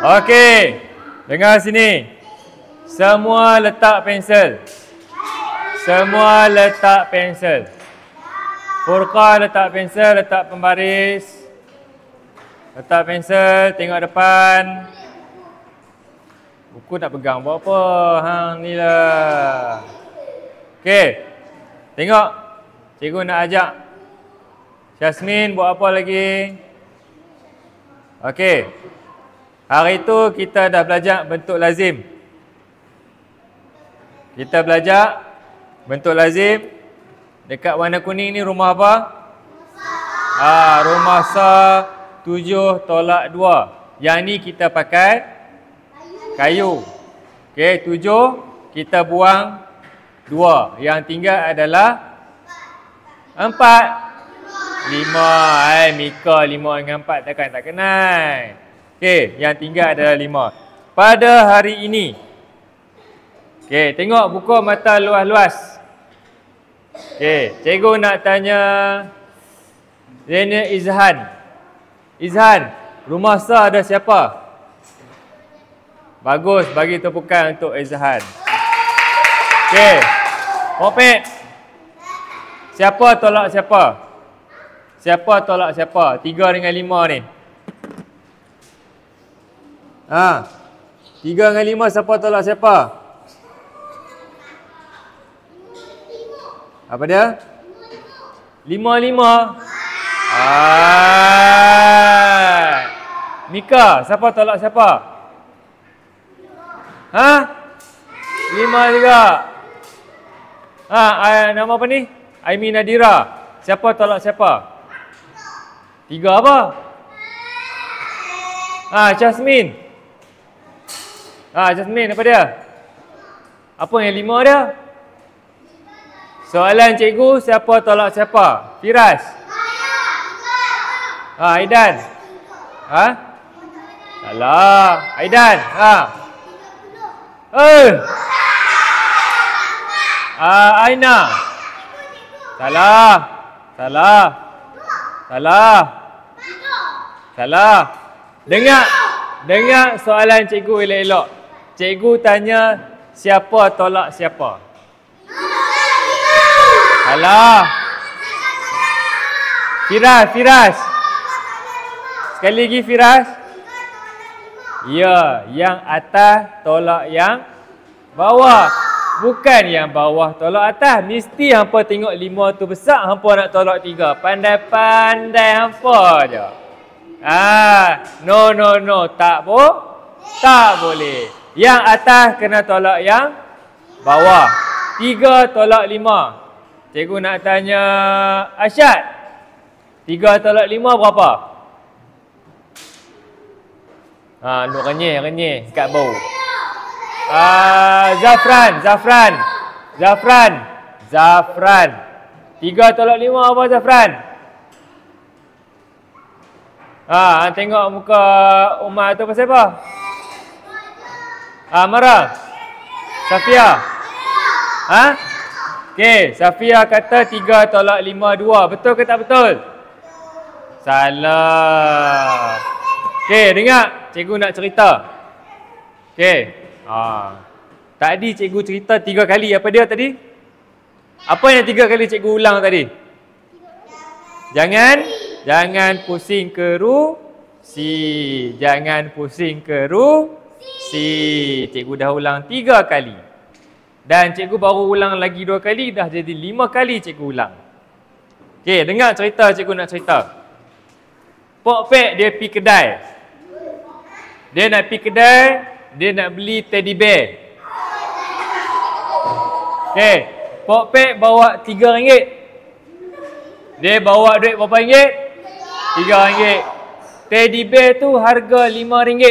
Okey. Dengar sini. Semua letak pensel. Semua letak pensel. Furqan letak pensel, letak pembaris. Letak pensel, tengok depan. Buku nak pegang buat apa? Hang ni lah. Okey. Tengok. Cikgu nak ajak Syasmin buat apa lagi? Okey. Hari itu kita dah belajar bentuk lazim. Kita belajar bentuk lazim. Dekat warna kuning ni rumah apa? Rumah sa 7 tolak 2. Yang ni kita pakai kayu. Okey, 7 kita buang 2. Yang tinggal adalah 4. 5. Mika 5 dengan 4 takkan tak kenal. Okey, yang tinggal adalah 5. Pada hari ini. Okey, tengok buku mata luas-luas. Okey, cikgu nak tanya Zainal Izhan. Izhan, rumah sa ada siapa? Bagus, bagi tepukan untuk Izhan. Okey. Popet. Siapa tolak siapa? Siapa tolak siapa? 3 dengan 5 ni. 3 dengan 5 siapa tolak siapa? Apa dia? 5. Mika, siapa tolak siapa? 5 juga. Nama apa ni? Aimi Nadira. Siapa tolak siapa? 3 apa? Jasmine. Jasmine apa dia? Apa yang 5 dia? Soalan cikgu, siapa tolak siapa? Firas. Aidan. Salah. Aidan. Aina. Salah. Dengar soalan cikgu elok-elok. Cikgu tanya siapa tolak siapa? Salah. Firas. Sekali lagi Firas. Ya, yang atas tolak yang bawah. Bukan yang bawah tolak atas. Mesti hampa tengok 5 tu besar, hampa nak tolak 3. Pandai-pandai hampa je. No. Tak boleh. Yang atas kena tolak yang bawah. 3 tolak 5. Cikgu nak tanya Asyad. 3 tolak 5 berapa? Lu renyih kat bau. Zafran. 3 tolak 5 apa Zafran? Tengok muka Umar tu pasal apa? Marah. Safia. Okey, Safia kata 3 tolak 5 2. Betul ke tak betul? Salah. Okey, dengar. Cikgu nak cerita. Okey. Tadi cikgu cerita 3 kali. Apa dia tadi? Apa yang 3 kali cikgu ulang tadi? Jangan pusing kerusi. Jangan pusing kerusi. Cikgu dah ulang 3 kali. Dan cikgu baru ulang lagi 2 kali. Dah jadi 5 kali cikgu ulang. Okey, dengar cerita cikgu nak cerita. Pok Pek dia pergi kedai. Dia nak pergi kedai. Dia nak beli teddy bear. Okey, Pok Pek bawa RM3. Dia bawa duit berapa ringgit? RM3. Teddy bear tu harga RM5.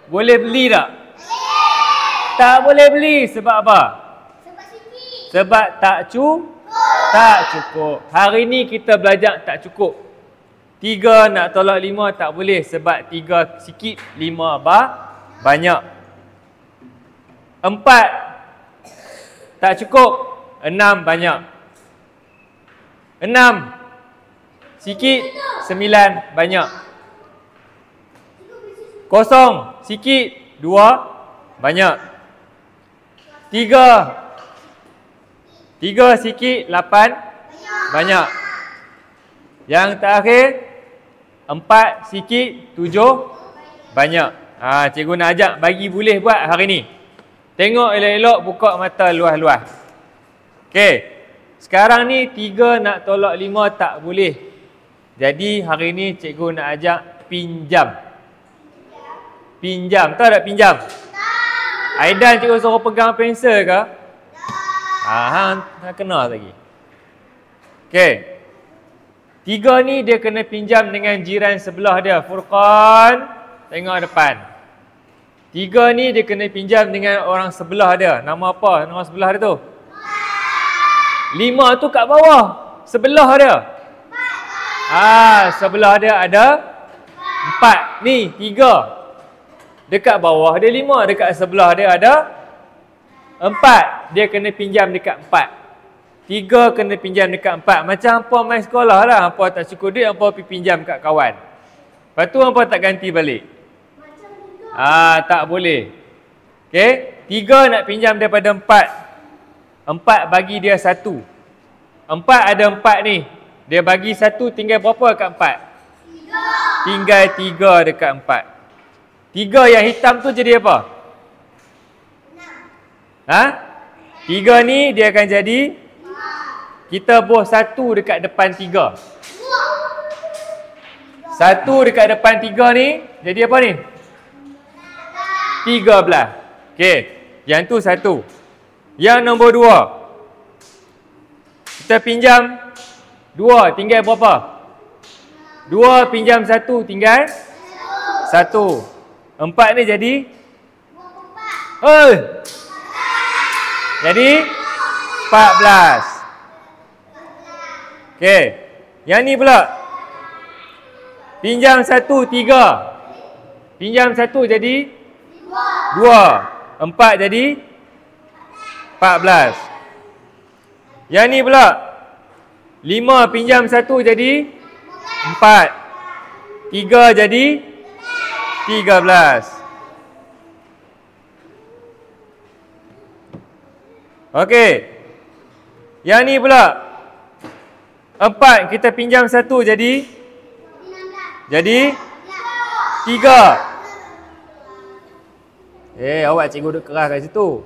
Boleh beli tak? Tak boleh beli. Sebab apa? Sebab tak cukup. Hari ni kita belajar tak cukup. 3 nak tolak 5 tak boleh. Sebab 3 sikit, 5 banyak. 4 tak cukup. 6 banyak. 6 sikit, 9 banyak. Kosong, sikit. 2, banyak. 3. 3 sikit, 8, banyak. Yang terakhir, 4 sikit, 7, banyak. Cikgu nak ajak bagi boleh buat hari ni. Tengok elok-elok, buka mata luas-luas. Okey. Sekarang ni 3 nak tolak 5 tak boleh. Jadi hari ni cikgu nak ajak pinjam. Pinjam. Tahu tak pinjam? Tahu. Aidan cikgu suruh pegang pensel ke? Hang kenal lagi. Okey. 3 ni dia kena pinjam dengan jiran sebelah dia. Furqan, tengok depan. 3 ni dia kena pinjam dengan orang sebelah dia. Nama apa nama sebelah dia tu? 5 tu kat bawah. Sebelah dia. Sebelah dia ada 4. Ni 3. Dekat bawah dia 5. Dekat sebelah dia ada 4. Dia kena pinjam dekat 4. 3 kena pinjam dekat 4. Macam hampa main sekolah lah. Hampa tak cukup duit, hampa pergi pinjam kat kawan. Lepas tu hampa tak ganti balik. Tak boleh. Okey, 3 nak pinjam daripada 4. 4 bagi dia 1. 4 ada 4 ni. Dia bagi 1, tinggal berapa dekat 4? 3. Tinggal 3 dekat 4. 3 yang hitam tu jadi apa? 3 ni dia akan jadi, kita buh 1 dekat depan 3. 1 dekat depan 3 ni jadi apa ni? 13. Okey, yang tu 1. Yang nombor 2. Kita pinjam 2, tinggal berapa? 2 pinjam 1, tinggal 1. 4 ni jadi? Jadi 14. Okey. Yang ni pula. Pinjam 1, 3. Pinjam 1 jadi 2. 4 jadi 14. Yang ni pula. 5 pinjam 1 jadi 4. 3 jadi 13. Okey. Yang ni pula. 4 kita pinjam 1 jadi 3. Awak cikgu duduk keras kat situ.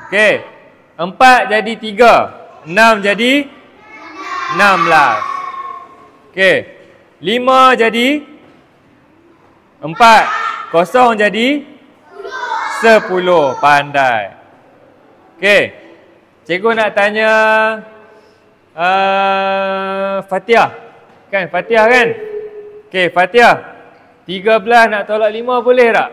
Okey. 4 jadi 3. 6 jadi 16. Okey. 5 jadi 4. Kosong jadi 10. Pandai. Okey. Cikgu nak tanya Fatihah. Kan? Fatihah kan? Okey, Fatihah. 13 nak tolak 5 boleh tak?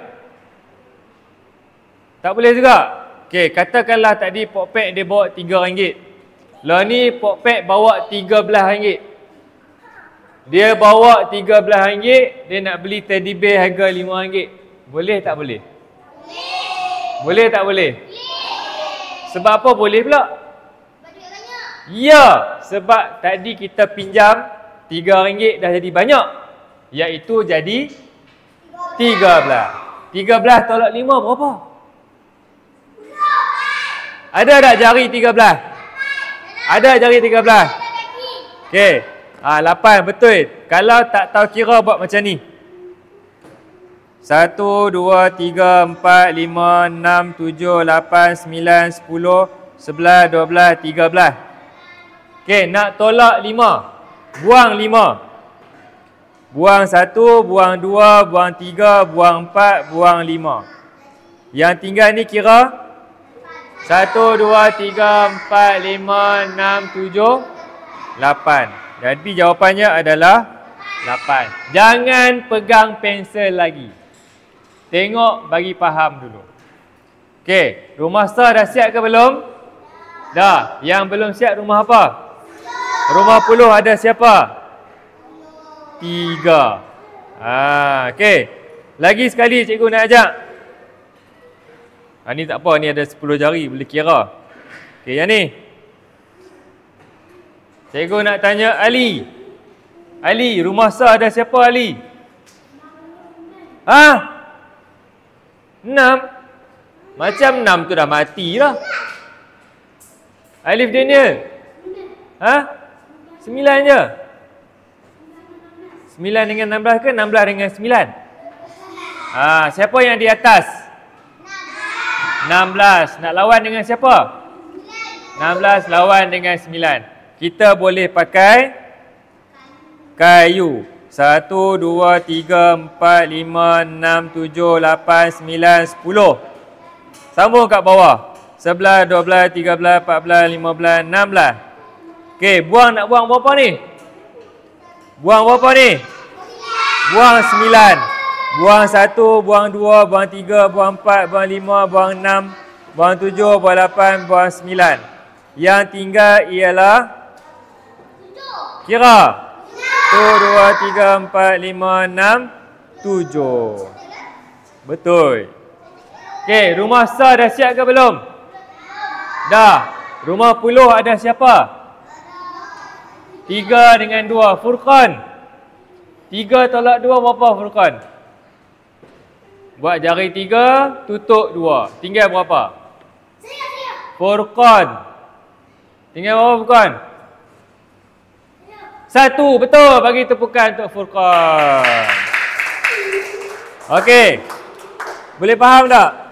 Tak boleh juga? Okey, katakanlah tadi Pokpek dia bawa RM3. Lah ni Pokpek bawa RM13. Dia bawa RM13, dia nak beli teddy bear harga RM5. Boleh tak boleh? Boleh tak boleh? Sebab apa boleh pula? Ya, sebab tadi kita pinjam RM3 dah jadi banyak. Iaitu jadi 13. 13 tolak 5 berapa? Ada tak jari 13? Ada jari 13? Okey. 8 betul. Kalau tak tahu kira buat macam ni. 1, 2, 3, 4, 5, 6, 7, 8, 9, 10, 11, 12, 13. Okey, nak tolak 5. Buang 5. Buang 1, buang 2, buang 3, buang 4, buang 5. Yang tinggal ni kira 1, 2, 3, 4, 5, 6, 7, 8. Jadi jawapannya adalah 8. Jangan pegang pensel lagi. Tengok bagi faham dulu. Okey, rumah star dah siap ke belum? Dah. Yang belum siap rumah apa? Rumah puluh ada siapa? 3. Okey. Lagi sekali cikgu nak ajak. Ni tak apa, ni ada 10 jari boleh kira. Okey, yang ni. Cikgu nak tanya Ali. Ali, rumah sah ada siapa Ali? Ha? 6? Macam 6 tu dah mati lah. Alif Daniel? Ha? 9 je? 9 dengan 16 ke 16 dengan 9? Ha, siapa yang di atas? 16. Nak lawan dengan siapa? 16 lawan dengan 9. Kita boleh pakai kayu. 1, 2, 3, 4, 5, 6, 7, 8, 9, 10. Sambung kat bawah. 11, 12, 13, 14, 15, 16. Okey, nak buang berapa ni? Buang berapa ni? Buang 9. Buang 1, buang 2, buang 3, buang 4, buang 5, buang 6, buang 7, buang 8, buang 9. Yang tinggal ialah kira. 1, 2, 3, 4, 5, 6, 7. Betul. Okey, rumah sah dah siap ke belum? Dah. Rumah puluh ada siapa? 3 dengan 2. Furqan. 3 tolak 2 berapa Furqan? Buat jari 3, tutup 2. Tinggal berapa? Furqan. Tinggal berapa Furqan? 1. Betul. Bagi tepukan untuk Furqan. Okey. Boleh faham tak?